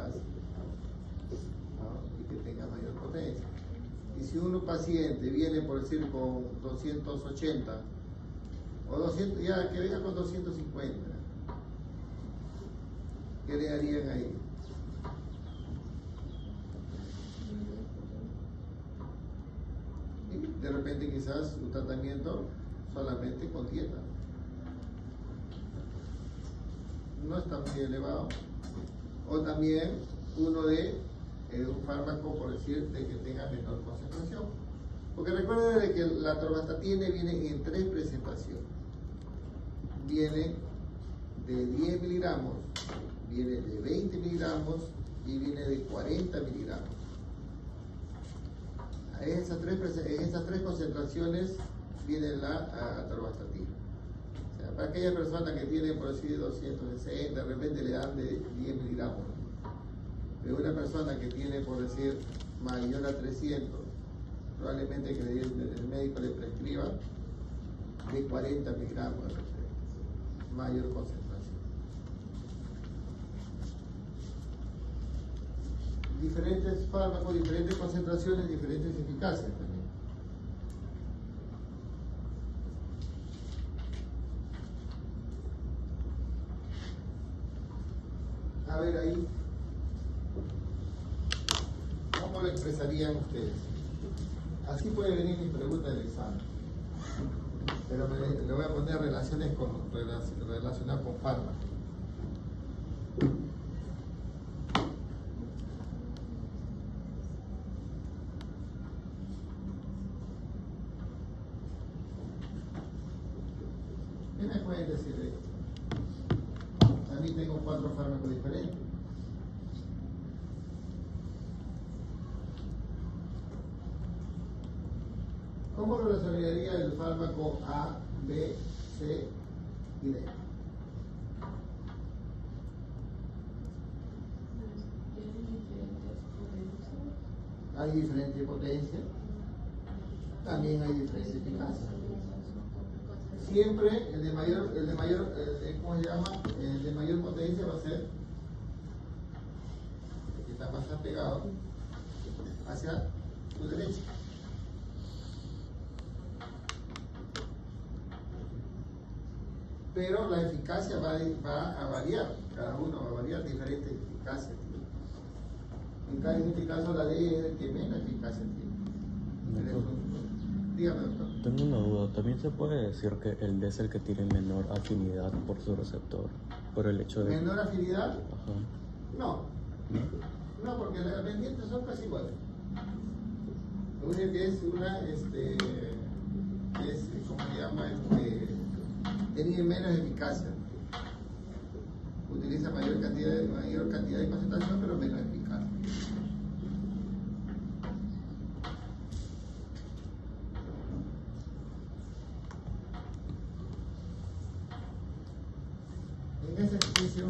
eficaz, ¿no? Y que tenga mayor potencia. Y si un paciente viene, por decir, con 280 o 200, ya que venga con 250, ¿qué le harían ahí? Y de repente quizás un tratamiento solamente con dieta. No está muy elevado. O también uno de un fármaco, por decir, de que tenga menor concentración. Porque recuerden de que la atorvastatina viene en 3 presentaciones. Viene de 10 miligramos, viene de 20 miligramos y viene de 40 miligramos. En esas tres concentraciones viene la atorvastatina. O sea, para aquella persona que tiene, por decir, 260, de repente le dan de 10 miligramos. Pero una persona que tiene, por decir, mayor a 300, probablemente que el médico le prescriba de 40 miligramos, mayor concentración. Diferentes fármacos, diferentes concentraciones, diferentes eficacias también. A ver ahí, ¿cómo lo expresarían ustedes? Así puede venir mi pregunta del examen, pero le voy a poner relacionadas con fármacos. ¿Qué me pueden decir de esto? También tengo 4 fármacos diferentes. ¿Cómo relacionaría el fármaco A, B, C y D? Hay diferente potencia, también hay diferente eficacia. Siempre el de mayor, ¿cómo se llama? El de mayor potencia va a ser el que está más apegado hacia tu derecha. Pero la eficacia va a variar, cada uno va a variar, diferentes eficacias. En este caso la D es el que menos eficacia tiene. Dígame, doctor. Tengo una duda, ¿también se puede decir que el D es el que tiene menor afinidad por su receptor? Por el hecho de... ¿Menor afinidad? Ajá. No. No, porque las pendientes son casi iguales. Lo único que es una, ¿cómo se llama? Tiene menos eficacia. Utiliza mayor cantidad de concentración, pero menos eficaz. En ese ejercicio,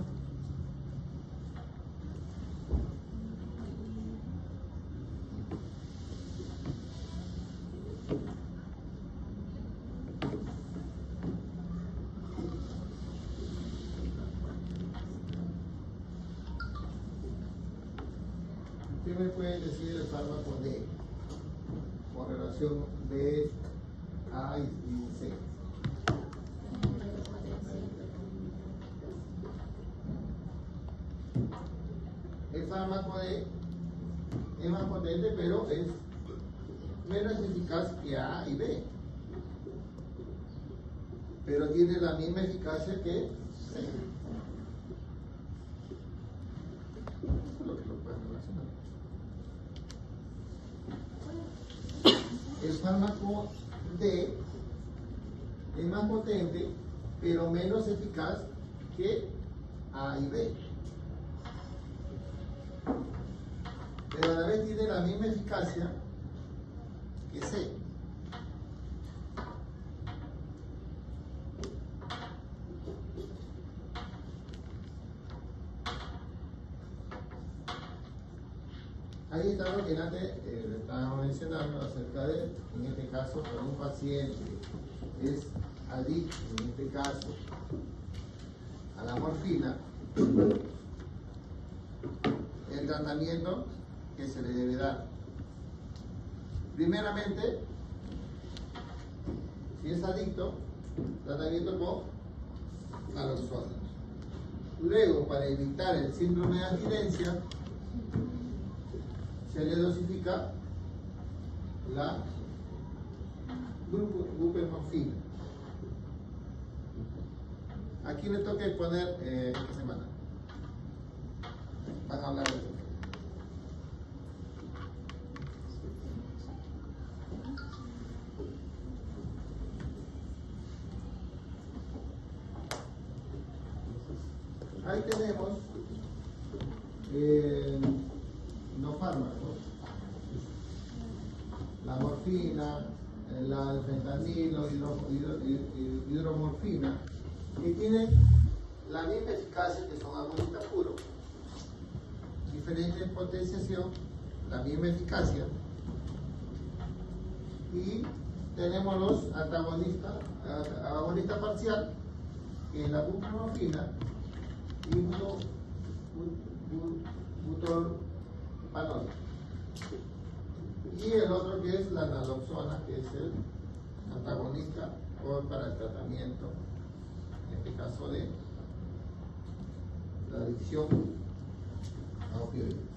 ¿qué me pueden decir el fármaco D con relación de A y C? El fármaco D es más potente, pero es menos eficaz que A y B. Pero tiene la misma eficacia que C. Eso es lo que lo pueden relacionar. El fármaco D es más potente, pero menos eficaz que A y B. Pero a la vez tiene la misma eficacia que C. Ahí está lo que antes estábamos mencionando acerca de, en este caso, cuando un paciente es adicto, en este caso, a la morfina, tratamiento que se le debe dar. Primeramente, si es adicto, tratamiento con naloxona. Luego, para evitar el síndrome de abstinencia, se le dosifica la buprenorfina. Aquí le toca poner esta semana. Van a hablar de eso. Ahí tenemos los fármacos, la morfina, el fentanilo, hidromorfina, que tienen la misma eficacia que son agonistas puros, diferente potenciación, la misma eficacia, y tenemos los antagonistas, agonista parcial, que es la buprenorfina y butorphanol, y el otro que es la naloxona, que es el antagonista o para el tratamiento, en este caso de la adicción a opioides.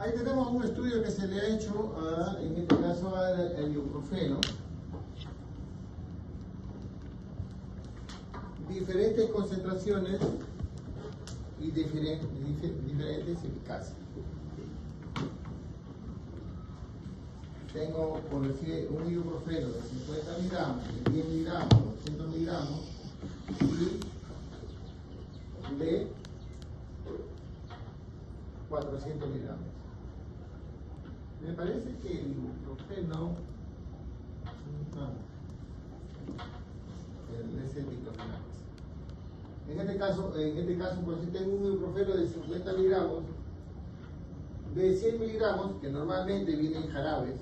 Ahí tenemos un estudio que se le ha hecho, en este caso, al ibuprofeno. Diferentes concentraciones y diferentes eficacias. Tengo, por decir, un ibuprofeno de 50 miligramos, de 10 miligramos, 200 miligramos y de 400 miligramos. Me parece que el ibuprofeno, es el diclofenac. En este caso, por si tengo un ibuprofeno de 50 miligramos, de 100 miligramos, que normalmente vienen jarabes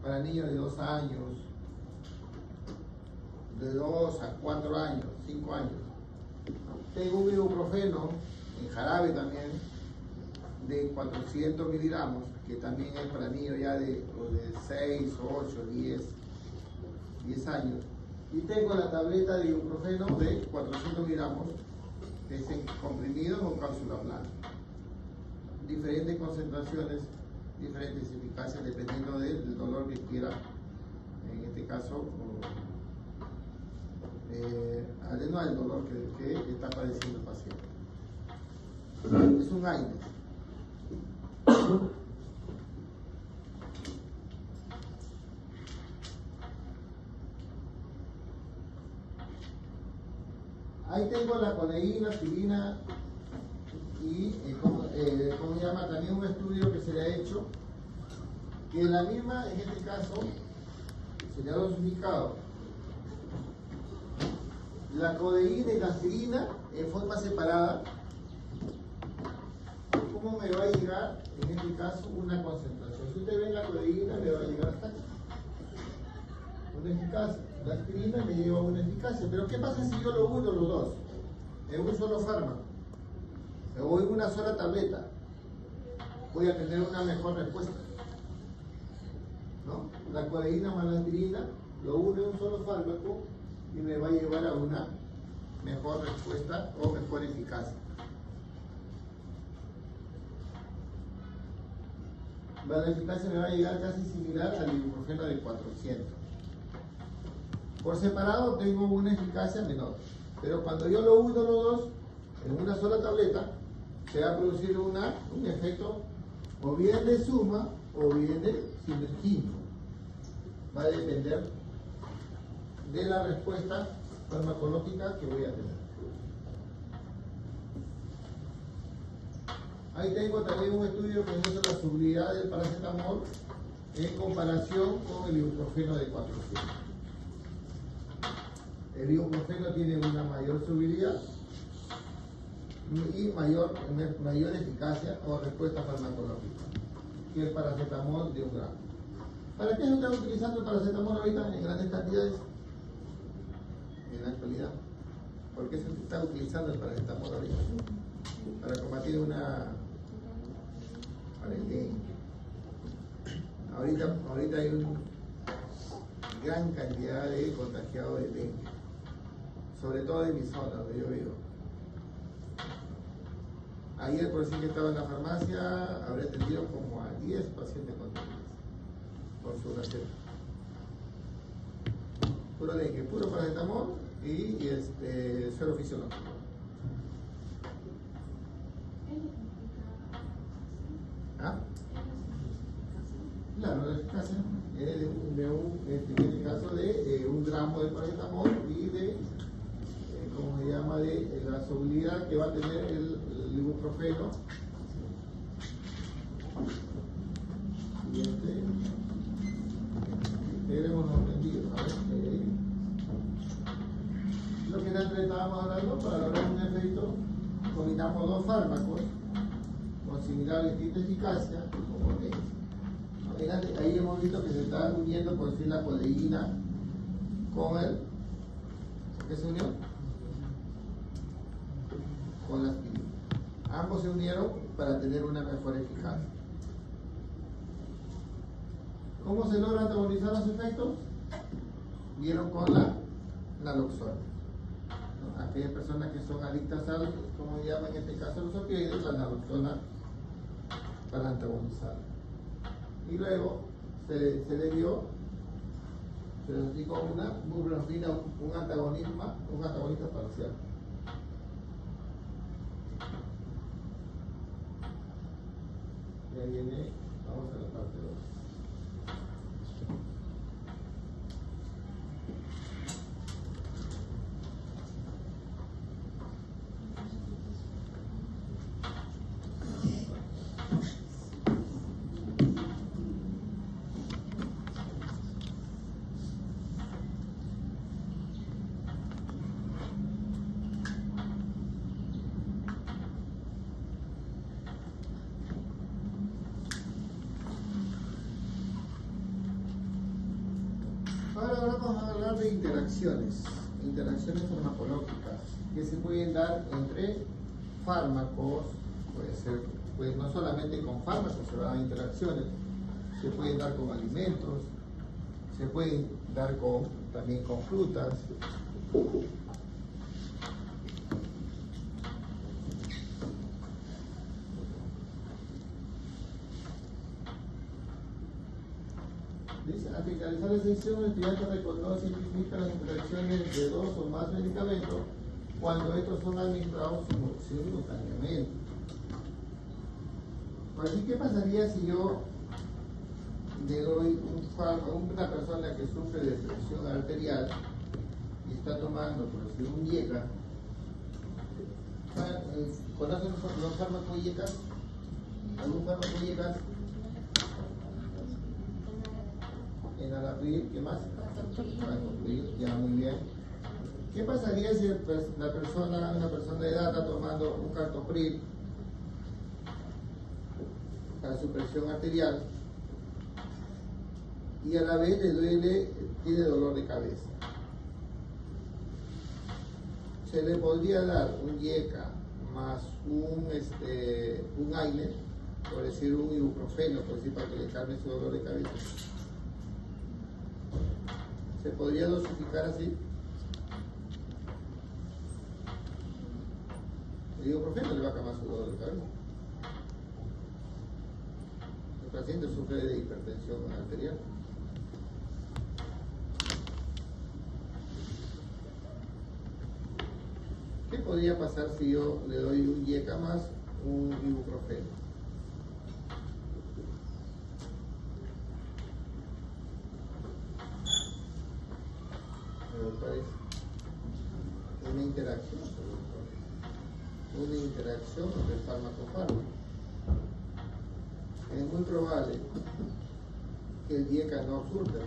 para niños de 2 años, de 2 a 4 años, 5 años. Tengo un ibuprofeno en jarabe también, de 400 miligramos, que también es para niños ya de 6, 8, 10 años. Y tengo la tableta de ibuprofeno de 400 miligramos, que es en comprimido con cápsula blanca. Diferentes concentraciones, diferentes eficacias, dependiendo del dolor que quiera, en este caso, además del dolor que está padeciendo el paciente. Es un aire. Ahí tengo la codeína, aspirina y, ¿cómo se llama? También un estudio que se le ha hecho, que la misma, en este caso, se le ha dosificado la codeína y la aspirina en forma separada. ¿Cómo me va a llegar, en este caso, una concentración? Si usted ve la codeína, me va a llegar hasta aquí. Una eficacia. La aspirina me lleva a una eficacia. Pero ¿qué pasa si yo lo uno los dos? En un solo fármaco. O en una sola tableta. Voy a tener una mejor respuesta. ¿No? La codeína más la aspirina, lo uno en un solo fármaco y me va a llevar a una mejor respuesta o mejor eficacia. La eficacia me va a llegar casi similar al ibuprofeno de 400. Por separado tengo una eficacia menor, pero cuando yo lo uno los dos en una sola tableta, se va a producir un efecto o bien de suma o bien de sinergismo. Va a depender de la respuesta farmacológica que voy a tener. Ahí tengo también un estudio que muestra la solubilidad del paracetamol en comparación con el ibuprofeno de 400. El ibuprofeno tiene una mayor solubilidad y mayor eficacia o respuesta farmacológica que el paracetamol de 1 gramo. ¿Para qué se está utilizando el paracetamol ahorita en grandes cantidades? en la actualidad. ¿Por qué se está utilizando el paracetamol ahorita? Para combatir para el dengue. Ahorita hay una gran cantidad de contagiados de dengue, sobre todo en mi zona donde yo vivo. Ayer, por decir que estaba en la farmacia, habré atendido como a 10 pacientes con dengue por su receta. Puro dengue, puro paracetamol y suero fisiológico. ¿Ah? Claro, la eficacia en este caso de 1 gramo de paracetamol y de, ¿cómo se llama?, de la solubilidad que va a tener el ibuprofeno. Siguiente. Veremos los entendidos. Lo que antes estábamos hablando, para lograr un efecto, combinamos 2 fármacos con similar o distinta eficacia, como ahí hemos visto que se está uniendo, por decir, la codeína con el, ¿qué se unió? Con la aspirina. Ambos se unieron para tener una mejor eficacia. ¿Cómo se logra antagonizar los efectos? Vieron con la naloxona. ¿No? Aquellas personas que son adictas al, como se llama en este caso los opioides, la naloxona para antagonizar. Y luego se le dio, se le dijo una buprenorfina, un antagonista parcial. Y ahí viene, vamos a la parte 2. Ahora vamos a hablar de interacciones farmacológicas que se pueden dar entre fármacos, puede ser, pues no solamente con fármacos se van a dar interacciones, se pueden dar con alimentos, se pueden dar también con frutas. Al finalizar la sesión, el estudiante reconoce y identifica las interacciones de 2 o más medicamentos cuando estos son administrados simultáneamente. Así, ¿qué pasaría si yo le doy un fármaco a una persona que sufre de presión arterial y está tomando, por decir, un IECA? ¿Conocen los fármacos IECA? ¿Algún fármaco IECA? Enalapril, ¿qué más? Ya, muy bien. ¿Qué pasaría si una persona de edad está tomando un cartopril para su presión arterial y a la vez tiene dolor de cabeza? Se le podría dar un IECA más un AINE, por decir un ibuprofeno, por decir, para que le calme su dolor de cabeza. ¿Se podría dosificar así? El ibuprofeno le va a calmar su dolor de cabeza. El paciente sufre de hipertensión arterial. ¿Qué podría pasar si yo le doy un IECA más un ibuprofeno? Una interacción entre fármaco-fármaco. Es muy probable que el IECA no surta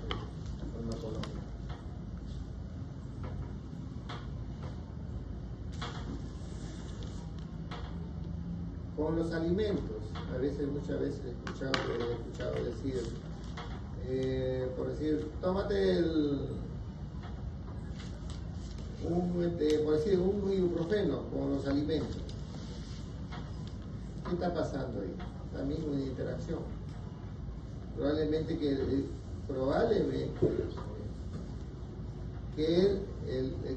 farmacológico. Con los alimentos, muchas veces he escuchado decir, por decir, tómate por decir, un ibuprofeno con los alimentos. ¿Qué está pasando ahí? También una interacción. Probablemente que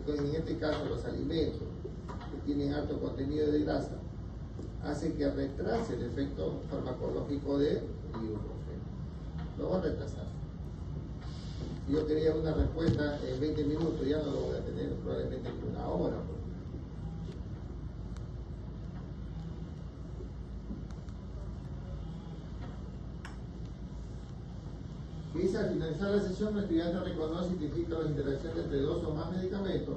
en este caso los alimentos que tienen alto contenido de grasa hacen que retrase el efecto farmacológico del ibuprofeno. Lo va a retrasar. Si yo quería una respuesta en 20 minutos, ya no lo voy a tener probablemente en una hora. Dice, al finalizar la sesión, el estudiante reconoce y identifica las interacciones entre dos o más medicamentos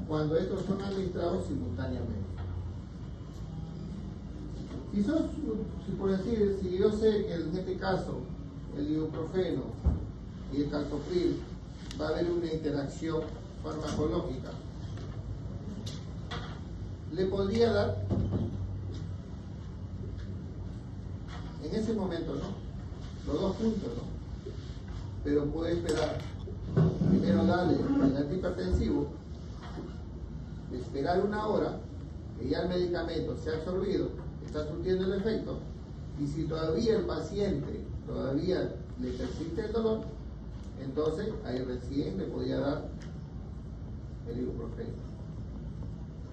cuando estos son administrados simultáneamente. Si por decir, si yo sé que en este caso el ibuprofeno y el captopril va a haber una interacción farmacológica, le podría dar en ese momento, ¿no? Los dos juntos, ¿no? Pero puede esperar, primero darle el antihipertensivo, esperar una hora, que ya el medicamento se ha absorbido, está surtiendo el efecto, y si todavía el paciente todavía le persiste el dolor, entonces ahí recién le podría dar el ibuprofeno.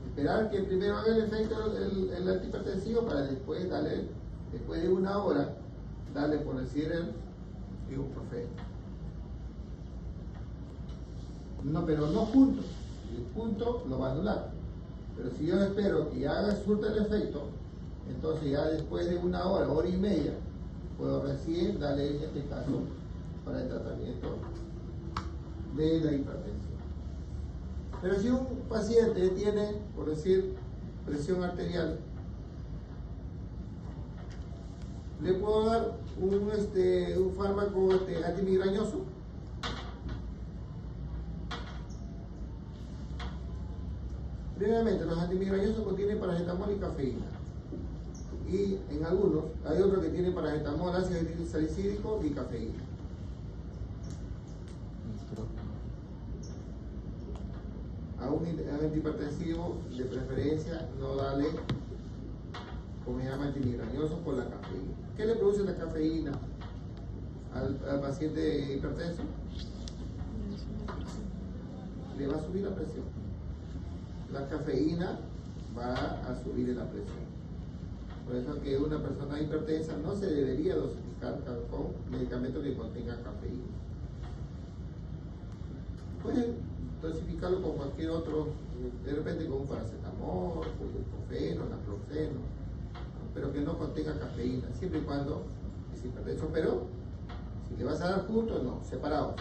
Esperar que primero haga el efecto el antihipertensivo para después darle, después de una hora, darle por decir el ibuprofeno. No, pero no juntos. El punto lo va a anular. Pero si yo espero que haga surta el efecto, entonces ya después de una hora, hora y media, puedo recién darle en este caso para el tratamiento de la hipertensión. Pero si un paciente tiene, por decir, presión arterial, le puedo dar un fármaco antimigrañoso. Primeramente, los antimigrañosos contienen paracetamol y cafeína. Y en algunos, hay otros que tienen paracetamol, ácido salicílico y cafeína. A un antihipertensivo, de preferencia, no darle, como se llama, antimigrañoso por la cafeína. ¿Qué le produce la cafeína al paciente hipertenso? Le va a subir la presión. La cafeína va a subir la presión. Por eso que una persona hipertensa no se debería dosificar con medicamentos que contengan cafeína. Pueden dosificarlo con cualquier otro, de repente con un paracetamol, con ibuprofeno, naproxeno, pero que no contenga cafeína, siempre y cuando es hipertenso. Pero si le vas a dar juntos, no, separados.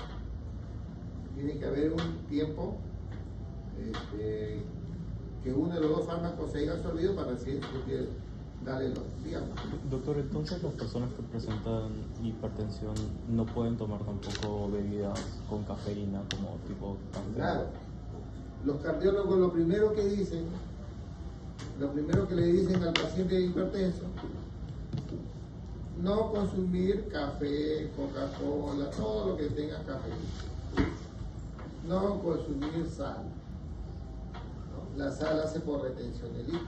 Tiene que haber un tiempo que uno de los dos fármacos se haya absorbido para recién darle los, digamos. Doctor, entonces las personas que presentan hipertensión no pueden tomar tampoco bebidas con cafeína como tipo café. Claro. Los cardiólogos lo primero que le dicen al paciente hipertenso, no consumir café, Coca-Cola, todo lo que tenga cafeína. No consumir sal. La sal hace por retención de líquido.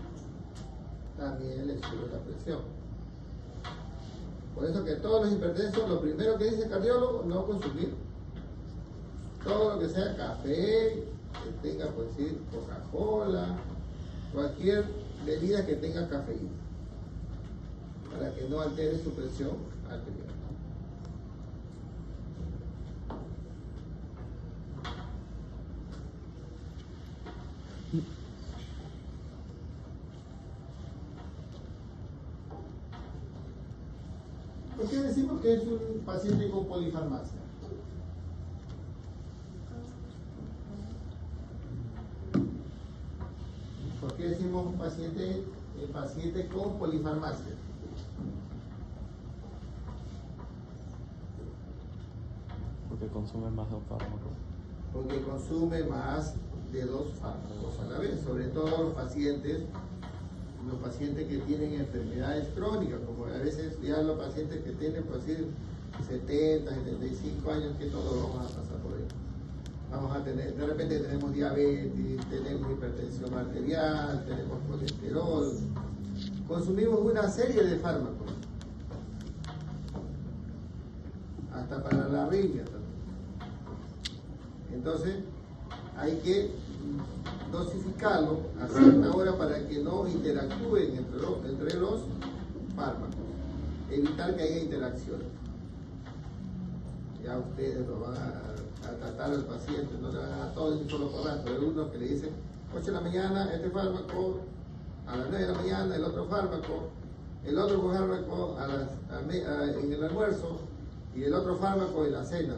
También le sube la presión. Por eso que todos los hipertensos, lo primero que dice el cardiólogo, no consumir. Todo lo que sea café, que tenga, por decir, Coca-Cola, cualquier bebida que tenga cafeína, para que no altere su presión arterial. ¿Por qué decimos que es un paciente con polifarmacia? ¿Por qué decimos un paciente con polifarmacia? Porque consume más de un fármaco. Porque consume más de dos fármacos a la vez, sobre todo los pacientes que tienen enfermedades crónicas, como a veces ya los pacientes que tienen, por decir, 70, 75 años, que todos vamos a pasar por ahí. Vamos a tener, de repente tenemos diabetes, tenemos hipertensión arterial, tenemos colesterol, consumimos una serie de fármacos, hasta para la arritmia también. Entonces hay que dosificarlo a cierta hora para que no interactúen entre los fármacos, evitar que haya interacciones. Ya ustedes lo van a tratar al paciente, no le van a dar todo el solo porrazo. Hay uno que le dicen 8 de la mañana este fármaco, a las 9 de la mañana el otro fármaco en el almuerzo y el otro fármaco en la cena.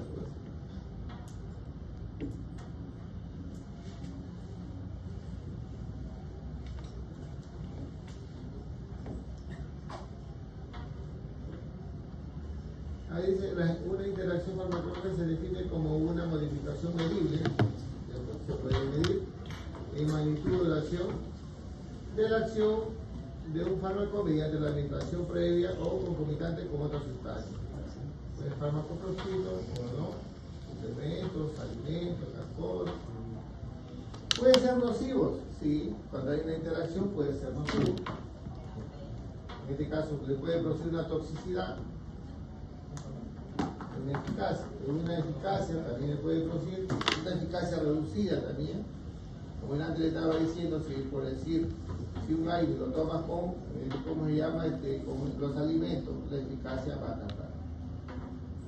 Ahí dice, una interacción farmacológica se define como una modificación medible, se puede medir en magnitud de la acción de un fármaco mediante la administración previa o concomitante con otras sustancias. Pues fármaco proscrito o no, suplementos, alimentos, alcohol. Pueden ser nocivos, sí, cuando hay una interacción puede ser nocivo. En este caso le puede producir una toxicidad. Una eficacia también le puede producir, una eficacia reducida también, como antes le estaba diciendo, si por decir, si un aire lo tomas con, ¿cómo se llama? Con los alimentos, la eficacia va a tardar,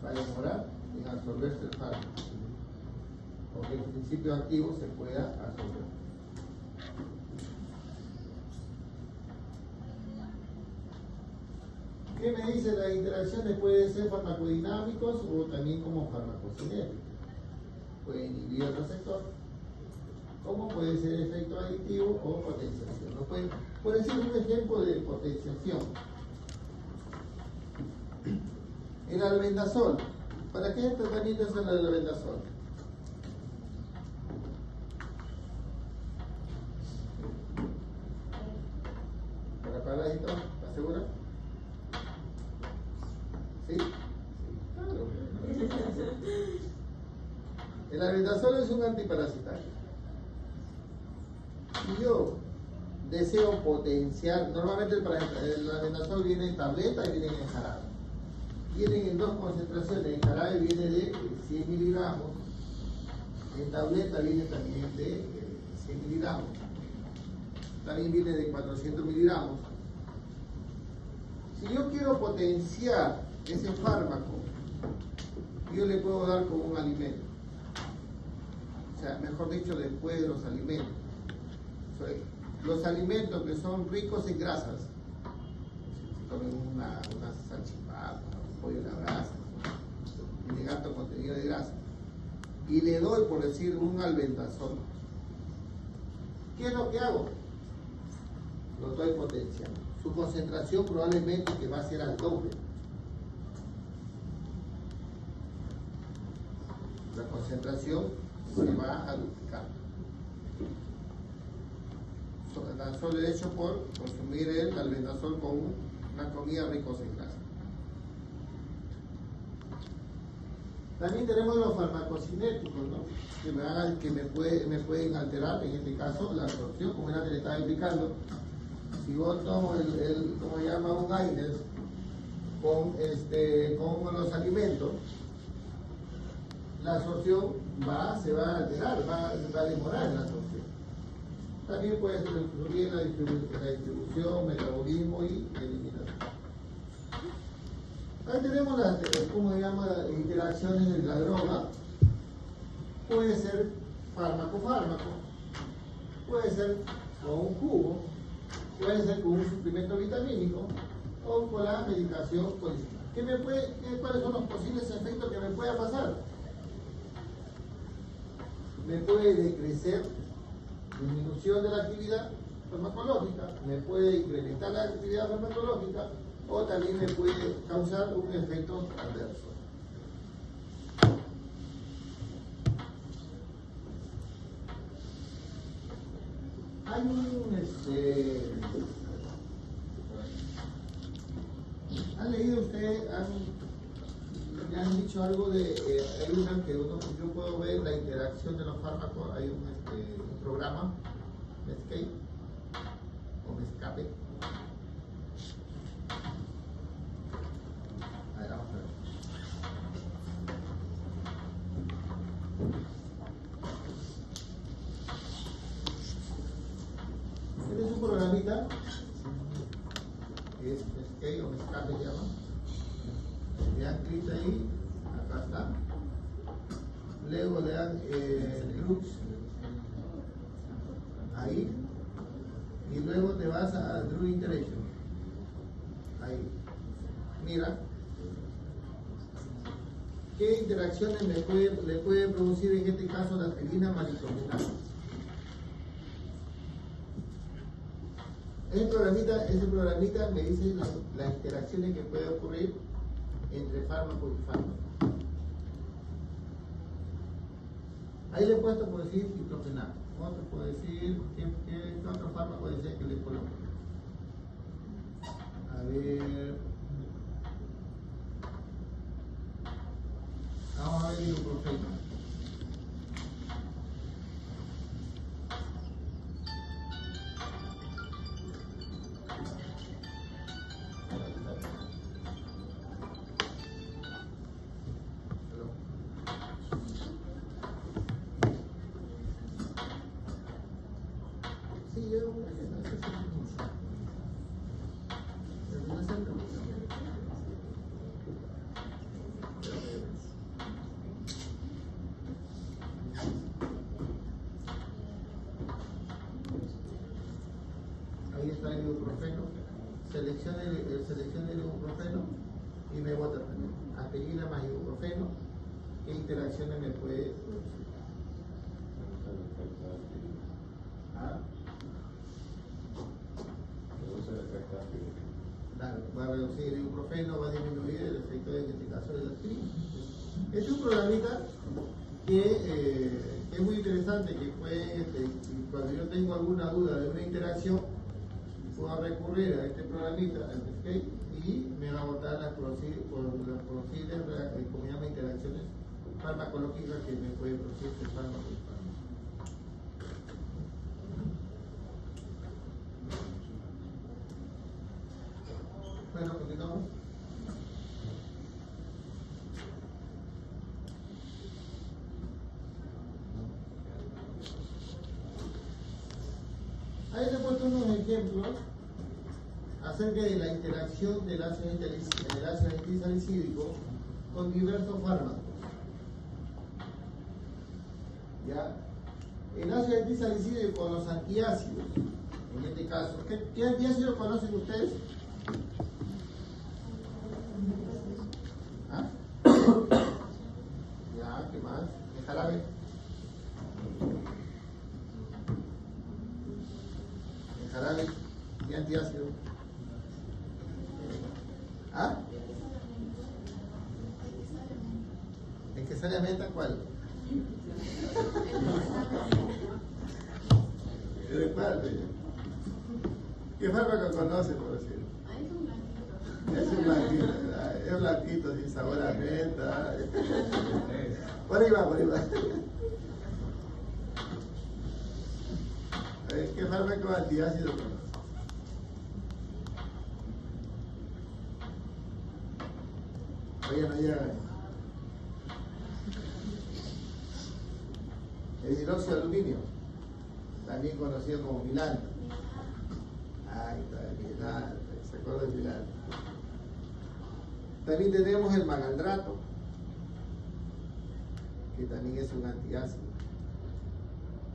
va a demorar en absorberse el fármaco, porque el principio activo se pueda absorber. ¿Qué me dice? Las interacciones pueden ser farmacodinámicos o también como farmacocinéticos. Pueden inhibir el receptor, como puede ser efecto aditivo o potenciación. ¿No? Puede ser un ejemplo de potenciación. El albendazol. ¿Para qué tratamiento es el albendazol? ¿Para parásitos? ¿Estás segura? ¿Sí? Claro. El albendazol es un antiparasitario. Si yo deseo potenciar, normalmente el albendazol viene en tableta y viene en jarabe. Vienen en dos concentraciones, en jarabe viene de 100 miligramos, en tableta viene también de 100 miligramos, también viene de 400 miligramos. Si yo quiero potenciar ese fármaco, yo le puedo dar como un alimento, o sea, mejor dicho, después de los alimentos. O sea, los alimentos que son ricos en grasas, si comen una salchipapa, un pollo a la brasa, tiene alto contenido de grasa, y le doy, por decir, un albendazol, ¿qué es lo que hago? Lo estoy potenciando. Su concentración probablemente que va a ser al doble. La concentración se va a duplicar. Tan solo hecho por consumir el albendazol con una comida rica en grasa. También tenemos los farmacocinéticos, ¿no? que me pueden alterar, en este caso, la absorción, como antes le estaba explicando. Si vos tomo ¿cómo se llama? Un aire con los alimentos, la absorción se va a alterar, va a demorar la absorción. También puede ser influir la distribución, metabolismo y eliminación. Ahí tenemos las, ¿cómo se llama? Interacciones de la droga. Puede ser fármaco-fármaco, puede ser con un jugo, puede ser con un suplemento vitamínico o con la medicación policial. ¿Cuáles son los posibles efectos que me pueda pasar? Me puede decrecer, disminución de la actividad farmacológica, me puede incrementar la actividad farmacológica o también me puede causar un efecto adverso. Hay ¿han leído ustedes, me han dicho dicho algo de, hay una que yo puedo ver la interacción de los fármacos, hay un programa, Medscape, o Medscape. A ver, vamos a ver. Este es un programita, que es Medscape o Medscape se llama. Le dan clic ahí, acá está. Luego le dan Lux, ahí. Y luego te vas a Drug Interaction. Ahí. Mira. ¿Qué interacciones le puede producir en este caso la aspirina maliclominal? Ese programita me dice las interacciones que puede ocurrir entre fármaco y fármaco. Ahí le he puesto por decir diclofenac. Otro puedo decir, ¿qué otro fármaco decía que le coloco? A ver. Vamos a ver ibuprofeno. Ahí está el ibuprofeno. Seleccione el ibuprofeno y me bota también. Aspirina más ibuprofeno. ¿Qué interacciones me puede producir? ¿Ah? Claro, va a reducir el ibuprofeno, va a disminuir el efecto en este caso de la aspirina. Este es un programita que es muy interesante, que puede, cuando yo tengo alguna duda de una interacción, puedo recurrir a este programita, al Medscape, y me va a botar las posibles como llama, interacciones farmacológicas que me puede producir este fármaco. Bueno, continuamos. Ahí les he puesto unos ejemplos acerca de la interacción del ácido salicílico con diversos fármacos. ¿Ya? El ácido salicílico con los antiácidos, en este caso. ¿Qué antiácidos conocen ustedes? ¿Ah? Ya, ¿qué más? ¿El jarabe? ¿El jarabe? ¿Qué antiácido? ¿Ah? ¿En qué sale a meta cuál? ¿De cuál? ¿Qué fármaco conoce, por decirlo? Es blanquito, sin sabor a menta. Por ahí va, por ahí va. A ver, ¿qué fármaco antiácido conoce? Oye, no llega. El dióxido de aluminio, también conocido como Milán. Ahí está, Milán, se acuerda de Milán. También tenemos el magaldrato, que también es un antiácido.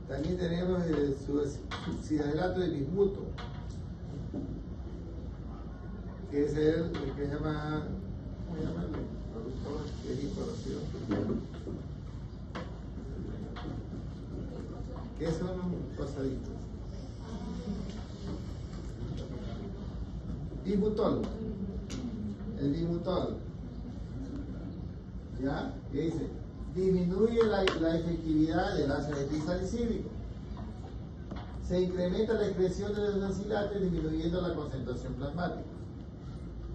También tenemos el succinhidrato de bismuto, que es el que se llama, ¿cómo se llama el productor? Que es inconocido. ¿Qué son cosaditos? Bismutol. El bismutol. ¿Ya? ¿Qué dice? Disminuye la efectividad del ácido salicílico. Se incrementa la excreción de los vacilates disminuyendo la concentración plasmática.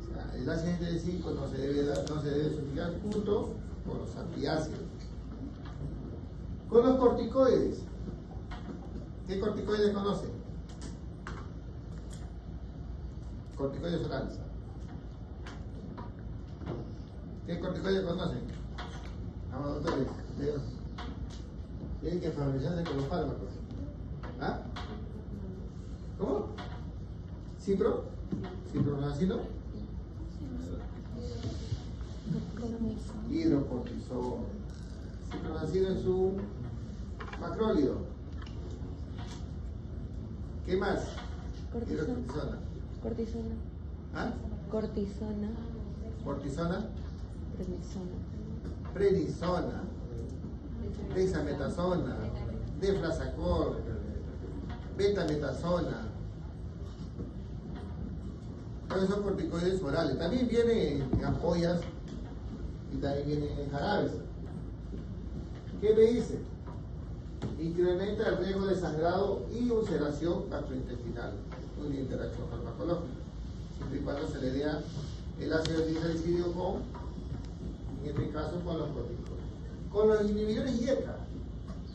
O sea, el ácido salicílico no se debe sufijar junto con los antiácidos. Con los corticoides. ¿Qué corticoides conocen? Corticoides orales. ¿Qué corticoides conocen? Vamos, doctores, tienen que familiarizarse con los fármacos. ¿Ah? ¿Cómo? Ciprofloxacino. Hidrocortisona. Ciprofloxacino es un macrólido. ¿Qué más? Hidrocortisona. Cortisona. ¿Ah? Cortisona. Cortisona. Prednisona. Prednisona. Dexametasona. Deflazacor. Betametasona. Todos son corticoides orales. También vienen en ampollas y también vienen en jarabes. ¿Qué me dice? Incrementa el riesgo de sangrado y ulceración gastrointestinal. Una interacción farmacológica. Siempre y cuando se le dé el ácido disalicílico con, en este caso, con los corticoides. Con los inhibidores IECA,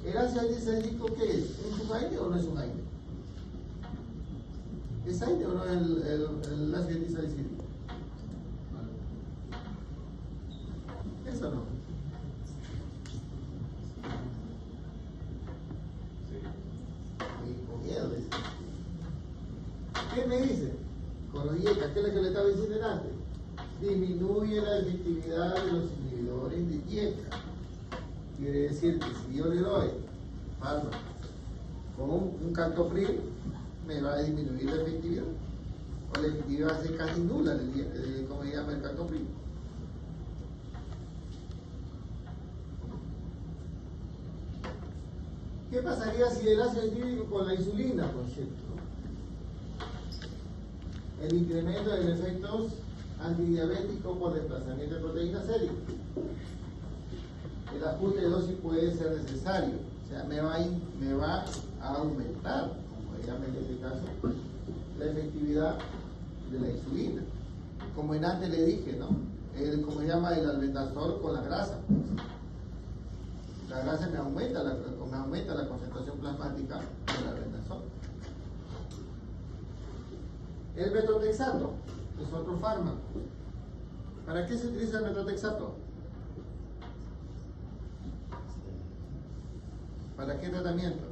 ¿el ácido disalicílico qué es? ¿Es un aire o no es un aire? ¿Es aire o no el ácido disalicílico? ¿Eso no? Con miedo, dice. ¿Qué me dice? Con los IECA, ¿qué es lo que le estaba diciendo antes? Disminuye la efectividad de los inhibidores de IECA. Quiere decir que si yo le doy fármaco con un captopril, me va a disminuir la efectividad. O la efectividad va a ser casi nula, como se llama el captopril. ¿Qué pasaría si el ácido etílico con la insulina, por cierto? El incremento de efectos antidiabéticos por desplazamiento de proteínas sérica. El ajuste de dosis puede ser necesario, o sea, me va a aumentar, como se llama en este caso, la efectividad de la insulina. Como en antes le dije, ¿no? Como se llama el albendazol con la grasa. La grasa me aumenta la concentración plasmática del albendazol. El metotrexato es otro fármaco. ¿Para qué se utiliza el metotrexato? ¿Para qué tratamiento?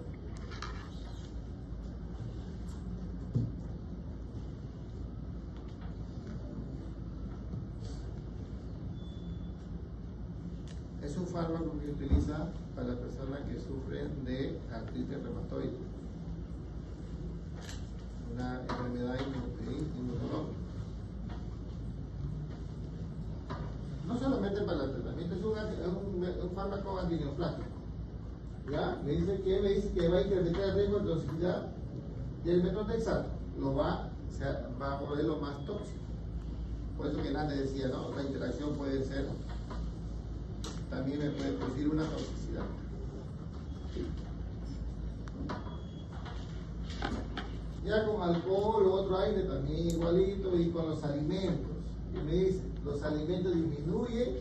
Es un fármaco que se utiliza para las personas que sufren de artritis reumatoide, una enfermedad inmunológica. No solamente para el tratamiento, es un fármaco antineoplástico. ¿Ya? Me dice que va a incrementar el riesgo de toxicidad del metotrexato. Va a volverlo más tóxico. Por eso que antes decía, ¿no? La interacción puede ser, también me puede producir una toxicidad. Ya con alcohol o otro aire también igualito, y con los alimentos. Y me dice, los alimentos disminuyen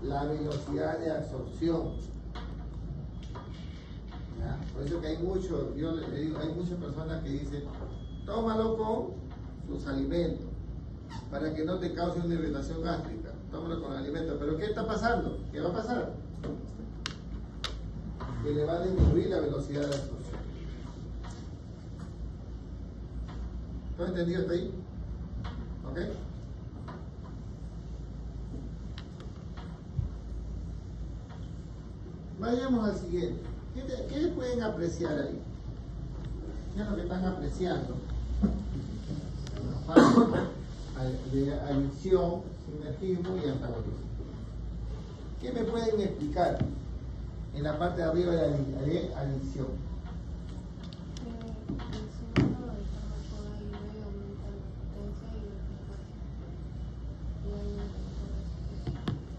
la velocidad de absorción. ¿Ya? Por eso que hay muchas personas que dicen, tómalo con sus alimentos, para que no te cause una irritación gástrica. Tómalo con alimentos. Pero ¿qué está pasando? ¿Qué va a pasar? Que le va a disminuir la velocidad de absorción. ¿Todo entendido hasta ahí? ¿Ok? Vayamos al siguiente. ¿Qué pueden apreciar ahí? ¿Qué es lo que están apreciando? Los fármacos de adicción, sinergismo y antagonismo. ¿Qué me pueden explicar en la parte de arriba de la adicción?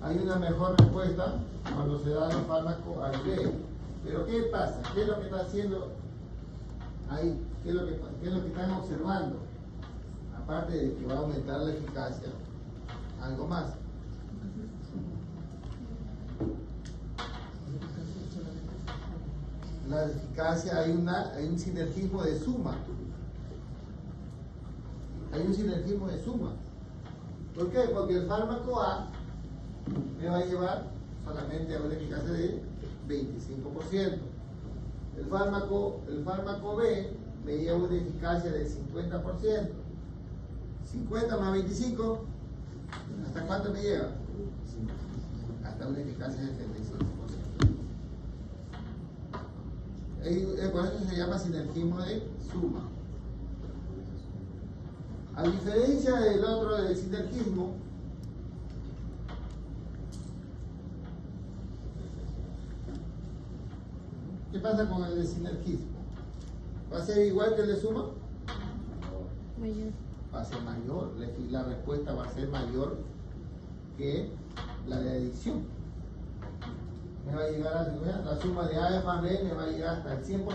Hay una mejor respuesta cuando se da los fármacos al B. Pero ¿qué pasa? ¿Qué es lo que está haciendo ahí? ¿Qué es lo que están observando? Aparte de que va a aumentar la eficacia, algo más. la eficacia, hay un sinergismo de suma. Hay un sinergismo de suma. ¿Por qué? Porque el fármaco A me va a llevar solamente a una eficacia de 25%. El fármaco B me lleva una eficacia de 50%. 50 más 25, ¿hasta cuánto me lleva? Hasta una eficacia de 75%. Por eso se llama sinergismo de suma. A diferencia del otro del sinergismo, ¿qué pasa con el de sinergismo? ¿Va a ser igual que el de suma? Mayor. Va a ser mayor, la respuesta va a ser mayor que la de adición. Me va a llegar a la suma de A más B, me va a llegar hasta el 100%.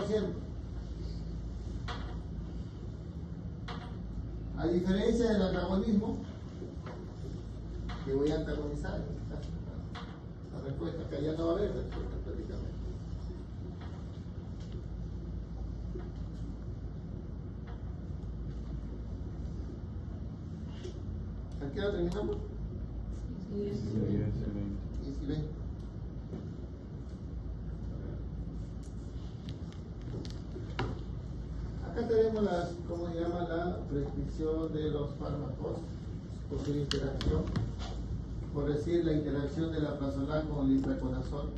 A diferencia del antagonismo, que voy a antagonizar en este caso, la respuesta, que allá no va a haber respuesta prácticamente. ¿A qué hora terminamos? Sí, es. 10 y 20. 10 y 20. Acá tenemos ¿cómo se llama? La prescripción de los fármacos por su interacción. Por decir, la interacción de la plazolán con el itraconazol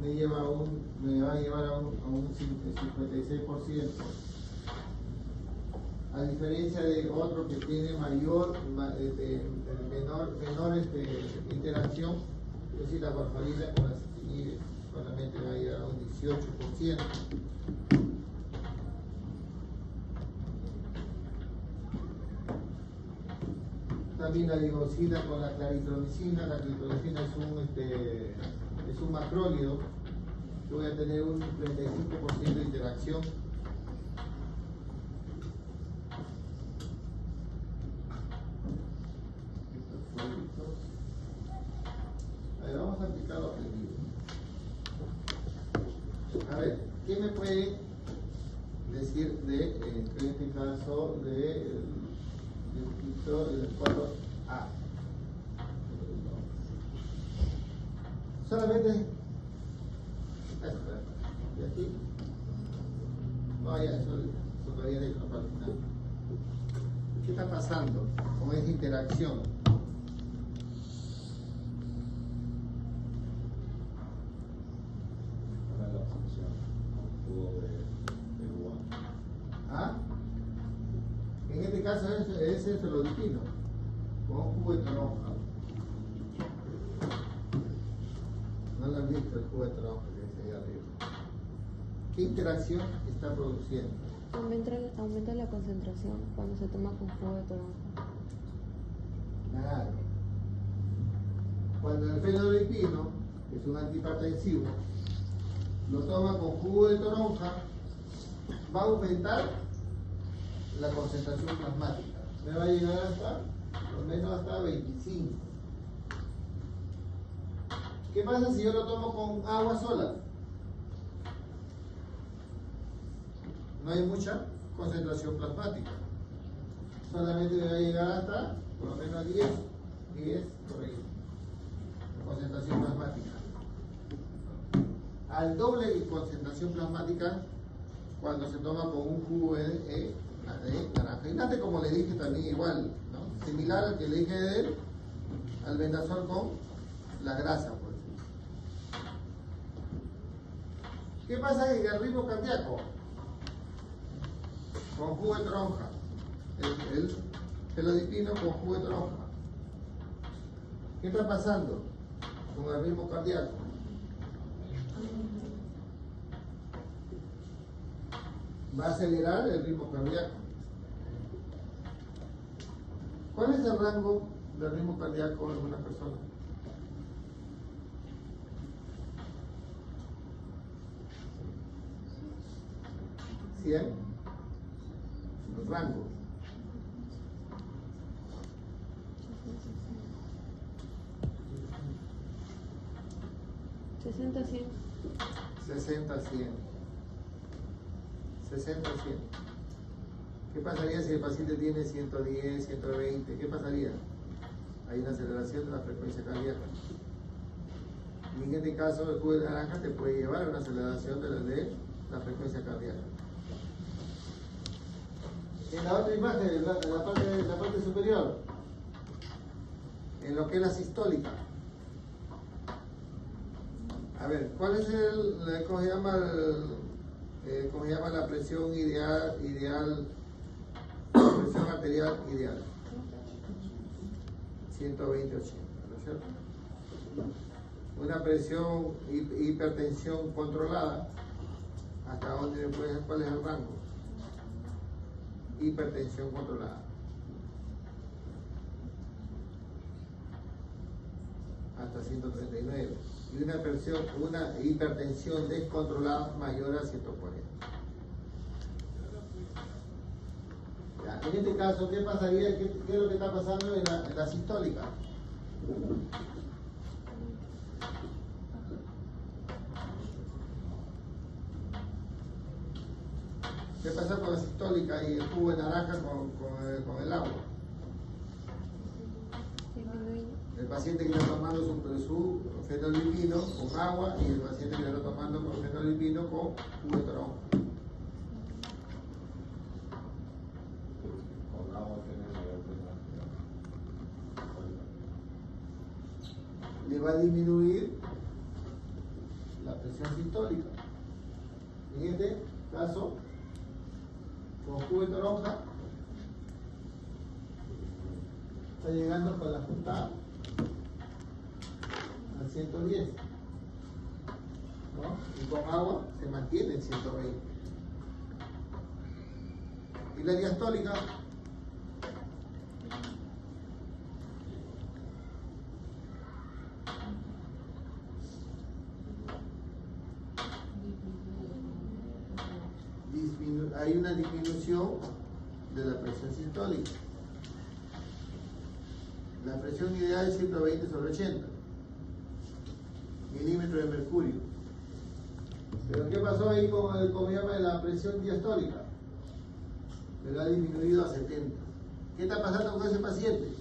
me va a llevar a un 56%. A diferencia de otro que tiene menor interacción, es decir, la warfarina con la citinib solamente va a llegar a un 18%. También la ligocina con la claritromicina. La claritromicina es un macrólido que voy a tener un 35% de interacción. A ver, vamos a aplicar lo aprendido. A ver, ¿qué me puede decir en este caso del cuadro A? Solamente de aquí. No, ya, eso todavía hay otra parte. ¿Qué está pasando con esa interacción? ¿Ah? En este caso es el felodipino con jugo de toronja. No lo han visto el jugo de toronja que dice ahí arriba. ¿Qué interacción está produciendo? Aumenta la concentración cuando se toma con jugo de toronja. Claro. Cuando el fenolipino, que es un antihipertensivo, lo toma con jugo de toronja, va a aumentar la concentración plasmática. Me va a llegar hasta, por lo menos hasta 25. ¿Qué pasa si yo lo tomo con agua sola? No hay mucha concentración plasmática. Solamente me va a llegar hasta, por lo menos 10 por ahí. Concentración plasmática. Al doble de concentración plasmática cuando se toma con un jugo de naranja. Y nate, como le dije también igual, ¿no? Similar al que le dije de él, al vendasol con la grasa, por ejemplo. ¿Qué pasa en el ritmo cardíaco? Con jugo de toronja. El felodipino con jugo de toronja. ¿Qué está pasando con el ritmo cardíaco? Va a acelerar el ritmo cardíaco. ¿Cuál es el rango del ritmo cardíaco de una persona? 100. Los rangos. 60, 100. 60 a 100. 60 a 100. ¿Qué pasaría si el paciente tiene 110, 120? ¿Qué pasaría? Hay una aceleración de la frecuencia cardíaca. Y en este caso, el jugo de naranja te puede llevar a una aceleración de la frecuencia cardíaca. En la otra imagen, en la parte superior, en lo que es la sistólica. A ver, ¿cuál es cómo se llama la presión ideal, la presión arterial ideal? 120-80, ¿no es cierto? Una presión, hipertensión controlada, ¿hasta dónde puede, cuál es el rango? Hipertensión controlada. Hasta 139. Y una hipertensión descontrolada mayor a 140. Ya, en este caso, ¿qué pasaría? ¿Qué es lo que está pasando en la sistólica? ¿Qué pasa con la sistólica y el jugo de naranja con el agua? El paciente que está tomando su fenolipino con agua y el paciente que está tomando fenolipino con jugo de toronja. Con agua tiene mayor presión. Le va a disminuir la presión sistólica. En este caso, con jugo de toronja, está llegando con la puntada a 110, ¿no? Y con agua se mantiene en 120. Y la diastólica, hay una disminución de la presión sistólica. La presión ideal es 120/80 milímetros de mercurio. Pero ¿qué pasó ahí con la presión diastólica? Que lo ha disminuido a 70. ¿Qué está pasando con ese paciente?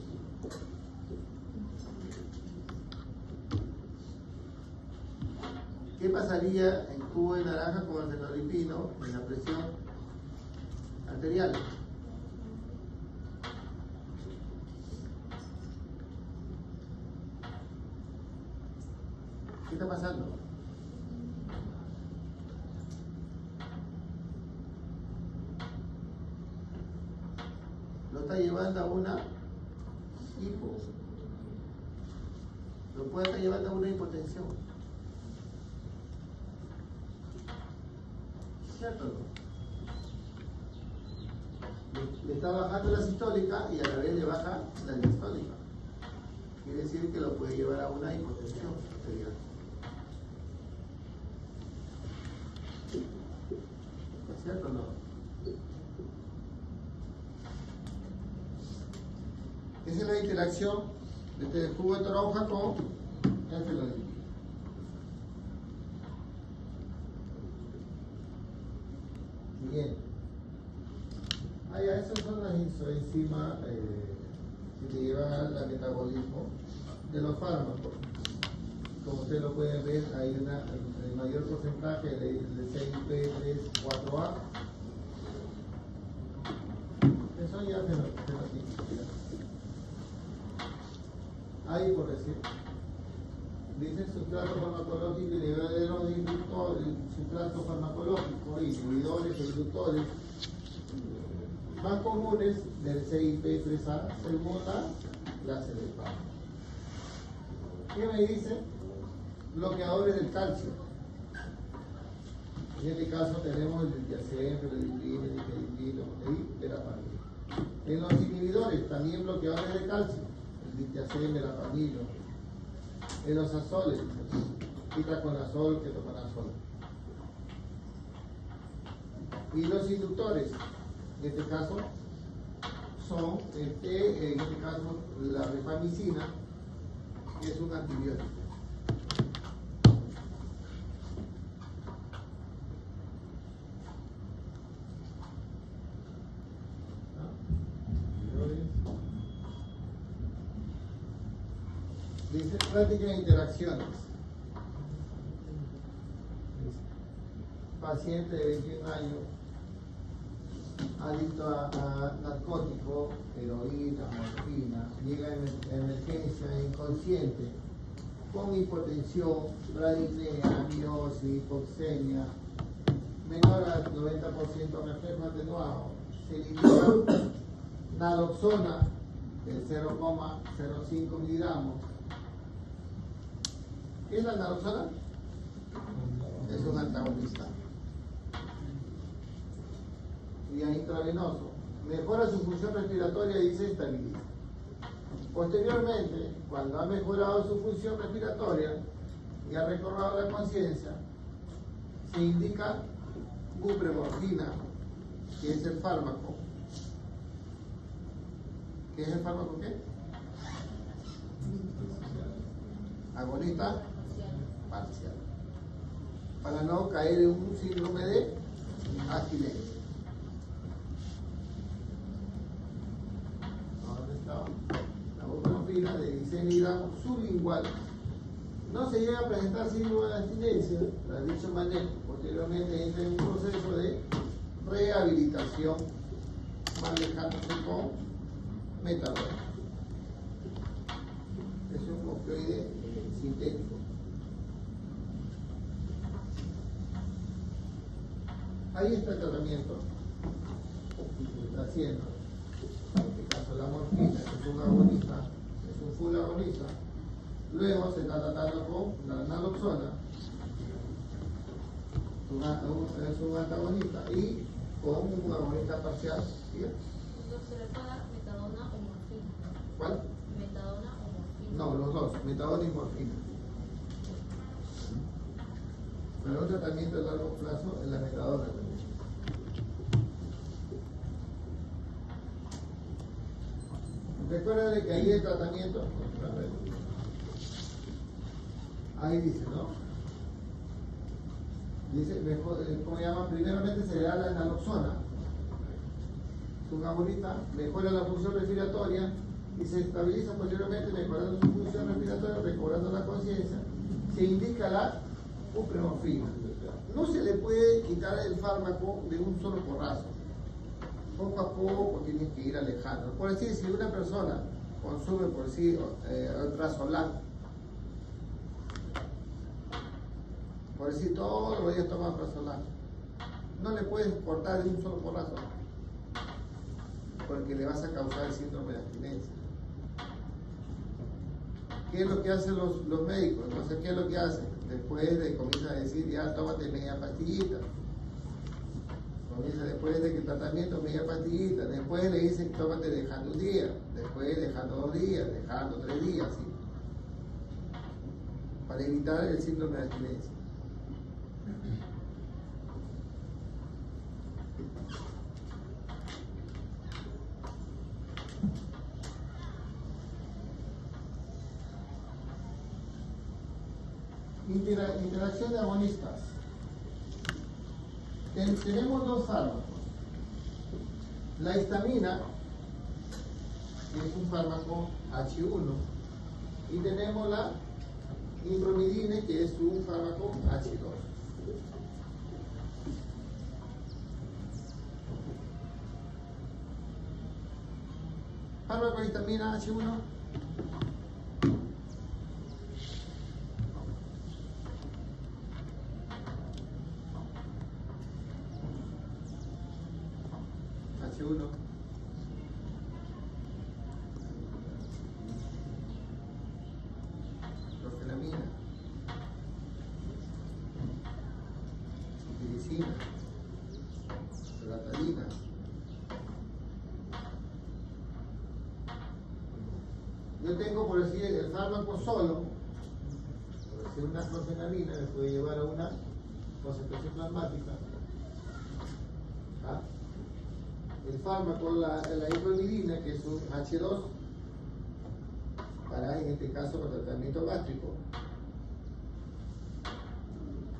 ¿Qué pasaría en jugo de naranja con el fenolipino en la presión arterial? ¿Qué está pasando? Lo está llevando a una hipo. Lo puede estar llevando a una hipotensión. ¿Cierto? Le está bajando la sistólica y a la vez le baja la diastólica. Quiere decir que lo puede llevar a una hipotensión arterial. ¿Es cierto o no? Esa es la interacción de el jugo de toronja con el fenolipino. Siguiente. Esas son las enzimas que llevan al metabolismo de los fármacos. Como ustedes lo pueden ver, hay el mayor porcentaje de CYP3-4A. Eso ya fenotípicos. Ahí por decir. Dice sustrato farmacológico y nivel de los inductores, sustrato farmacológico, inhibidores e inductores más comunes del CYP3A según la clase del fármaco. ¿Qué me dice? Bloqueadores del calcio. En este caso tenemos el diltiazem, felodipino, nifedipino y verapamil. En los inhibidores también bloqueadores de calcio, el diltiazem, verapamil. En los azoles, itaconazol, ketoconazol. Y los inductores, en este caso, son, en este caso, la rifamicina, que es un antibiótico. Dice práctica de interacciones. Paciente de 21 años, adicto a narcóticos, heroína, morfina, llega a emergencia inconsciente, con hipotensión, bradipnea, miosis, hipoxemia, menor al 90% reflejo atenuado, se indica naloxona de 0,05 miligramos. ¿Qué es la naloxona? Es un antagonista. Vía intravenoso, mejora su función respiratoria y se estabiliza. Posteriormente, cuando ha mejorado su función respiratoria y ha recobrado la conciencia, se indica buprenorfina, que es el fármaco. ¿Qué es el fármaco qué? Agonista parcial. Para no caer en un síndrome de abstinencia. La buprenorfina de 16 miligramos sublingual no se llega a presentar síndrome de abstinencia, la dicho manejo. Posteriormente entra en un proceso de rehabilitación manejándose con metadona. Es un opioide sintético. Ahí está el tratamiento que se está haciendo. En este caso la morfina es un agonista, es un full agonista. Luego se está tratando con la naloxona, es un antagonista, y con un agonista parcial. ¿Sí? ¿Se le puede dar metadona o morfina? ¿Cuál? ¿Metadona o morfina? No, los dos, metadona y morfina. Pero el tratamiento a largo plazo es la metadona también. Recuerda de que ahí el tratamiento, ahí dice, ¿no? Dice, mejor, ¿cómo se llama? Primeramente se le da la naloxona, es un agonista, mejora la función respiratoria y se estabiliza posteriormente mejorando su función respiratoria, recobrando la conciencia. Se indica la buprenorfina. No se le puede quitar el fármaco de un solo porrazo. Poco a poco tienes que ir alejando. Por decir, si una persona consume por sí alprazolam, por decir todos los días toma alprazolam, no le puedes cortar de un solo porrazo, porque le vas a causar el síndrome de abstinencia. ¿Qué es lo que hacen los médicos? No sé qué es lo que hacen. Después de comienzan a decir, ya tómate media pastillita. Comienza después de que el tratamiento media pastillita, después le dicen tómate dejando un día, después dejando 2 días, dejando 3 días, ¿sí? Para evitar el síndrome de abstinencia. Interacción de agonistas. Tenemos 2 fármacos. La histamina, que es un fármaco H1, y tenemos la imbromidine, que es un fármaco H2. Fármaco de histamina H1. H1. Clorfenamina. Tiricina. Loratadina. Yo tengo, por decir, el fármaco solo, por decir una clorfenamina, me puede llevar a una concentración plasmática. ¿Ah? El fármaco, la imbromidina, que es un H2, para, en este caso, para tratamiento gástrico,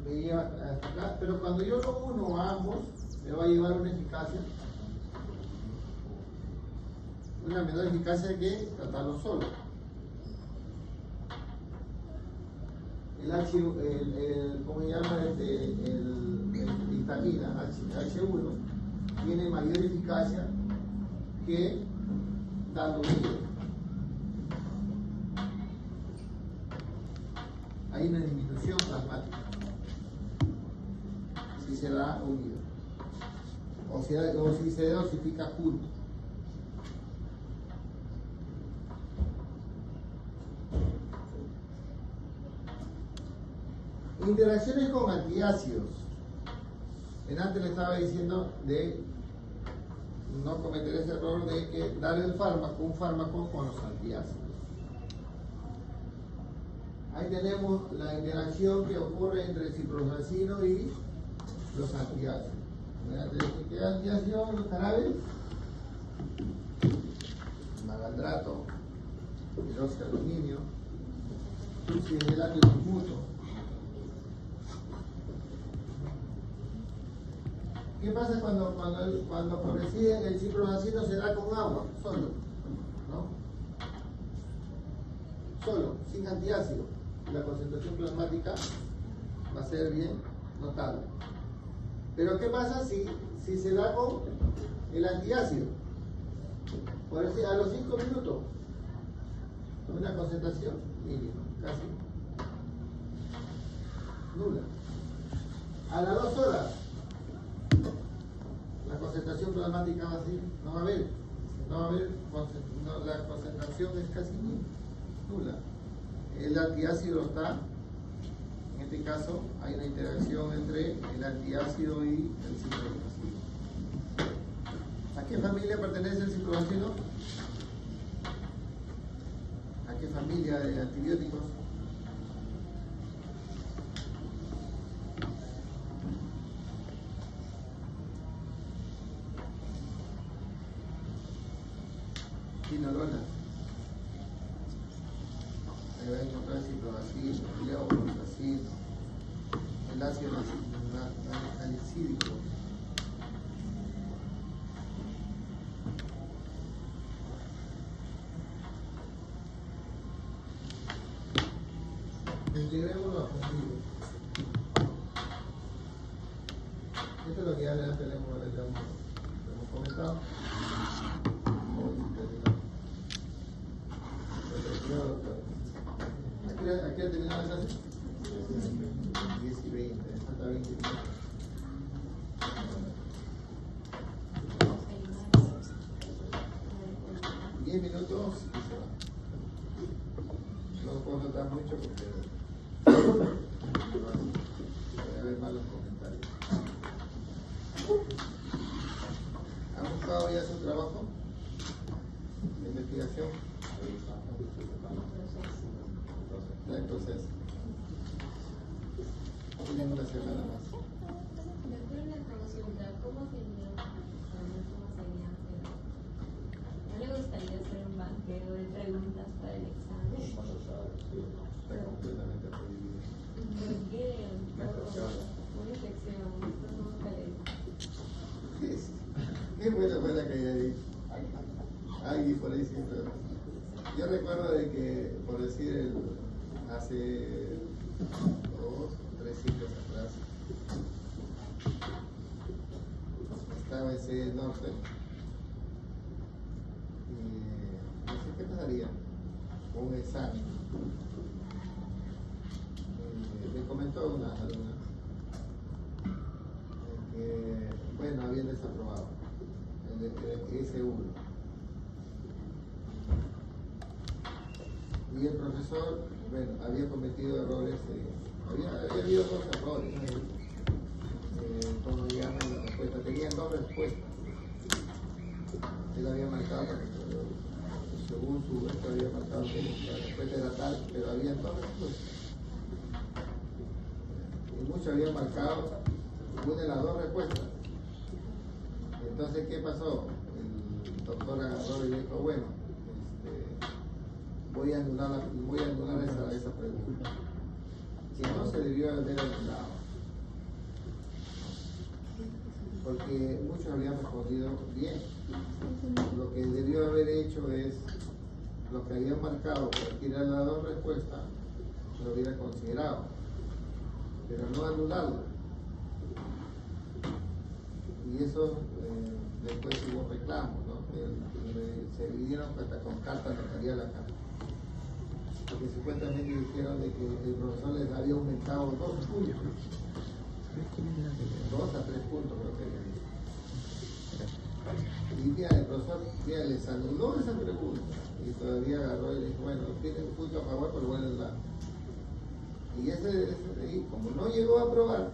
me lleva hasta acá, pero cuando yo lo uno a ambos, me va a llevar una eficacia, una menor eficacia que tratarlo solo. ¿cómo se llama? El vitamina H1 tiene mayor eficacia que dando unido. Hay una disminución plasmática si se da unido o si se dosifica junto. Interacciones con antiácidos. Antes le estaba diciendo de no cometer ese error de que darle un fármaco con los antiácidos. Ahí tenemos la interacción que ocurre entre el ciprofloxacino y los antiácidos. ¿Qué antiácidos? Los jarabes, magaldrato, hidróxido de aluminio, cistialato y bismuto. ¿Qué pasa cuando coincide el ciprofloxacino se da con agua? Solo, ¿no? Solo, sin antiácido. La concentración plasmática va a ser bien notable. Pero ¿qué pasa si se da con el antiácido? Por decir, a los 5 minutos, con una concentración mínima, casi nula. A las 2 horas, la concentración plasmática va a ser, no va a haber, la concentración es casi nula. El antiácido está, en este caso hay una interacción entre el antiácido y el ciprofloxacino. ¿A qué familia pertenece el ciprofloxacino? ¿A qué familia de antibióticos? Quinolona. Ahí va a encontrar ciprofloxacino, levofloxacino, el ácido salicílico. Integremos los fungidos. Esto es lo que ya le hemos comentado. ¿A qué ha terminado la clase? 10 y 20, falta 20 minutos. Minutos y se va. No puedo notar mucho porque voy a ver malos comentarios. ¿Han buscado ya su trabajo de investigación? Está en proceso. Tienen una semana más. Después de la consulta, ¿cómo sería? ¿No le gustaría hacer un banqueo de preguntas para el examen? Está completamente prohibido. ¿Por qué? Una sección, esto nunca le... Qué buena fue la que haya dicho. Alguien por ahí siempre. Yo recuerdo de que, por decir, hace 2 o 3 siglos atrás, estaba en sede norte. No sé qué pasaría con un examen. Me comentó una alumna que, bueno, habían desaprobado el S1. Y el profesor, bueno, había cometido errores, había habido 2 errores. Como digamos, la respuesta, tenían 2 respuestas. Él había marcado, según su esto había marcado que la respuesta era tal, pero había 2 respuestas. Y muchos habían marcado una de las 2 respuestas. Entonces, ¿qué pasó? El doctor agarró y dijo, bueno, voy a anular esa pregunta. Que no se debió haber anulado. Porque muchos habían respondido bien. Lo que debió haber hecho es lo que habían marcado, porque era las 2 respuestas, lo hubiera considerado. pero no anularlo. Y eso después hubo reclamos, ¿no? Se vinieron hasta con carta notarial acá. Porque supuestamente dijeron de que el profesor les había aumentado 2 puntos. 2 a 3 puntos creo que le dijo. Y mira, el profesor les anuló esa pregunta y todavía agarró y le dijo, bueno, tienen un punto a favor, pero bueno, y ese como no llegó a aprobar,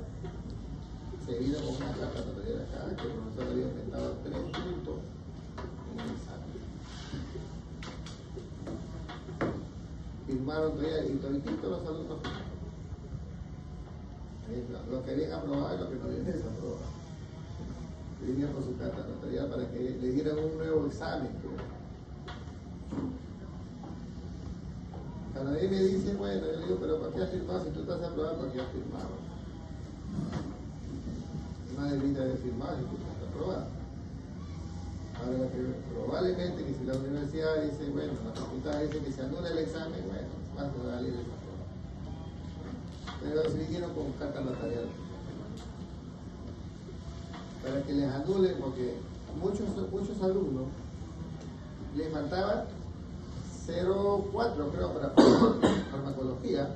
se vino con una carta notarial acá que el profesor había aumentado 3 puntos en el examen. Firmaron todavía y todos los alumnos firmaron. Los que habían aprobado y los que no habían desaprobado. Vinieron con su carta notarial para que le dieran un nuevo examen. Cuando a mí me dicen, bueno, yo le digo, pero ¿para qué has firmado? Si tú estás aprobado, ¿para qué has firmado? Nadie debía haber firmado si tú estás aprobado. Ahora, probablemente que si la universidad dice, bueno, la facultad dice que se anula el examen, bueno, más de la ley desaprobada. Pero se vinieron con carta notarial para que les anulen, porque muchos alumnos les faltaba 0,4 creo para farmacología,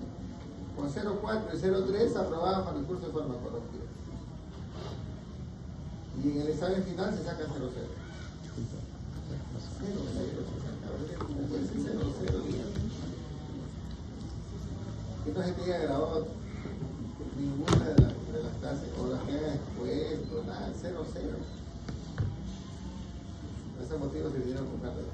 con 0,4 y 0,3 aprobaban para el curso de farmacología y en el examen final se saca 0,0. 0,0 ¿cómo puede ser 0,0? Entonces que haya grabado ninguna de las clases o las que hagan expuesto, nada, 0,0. Por ese motivo se vinieron con cartas.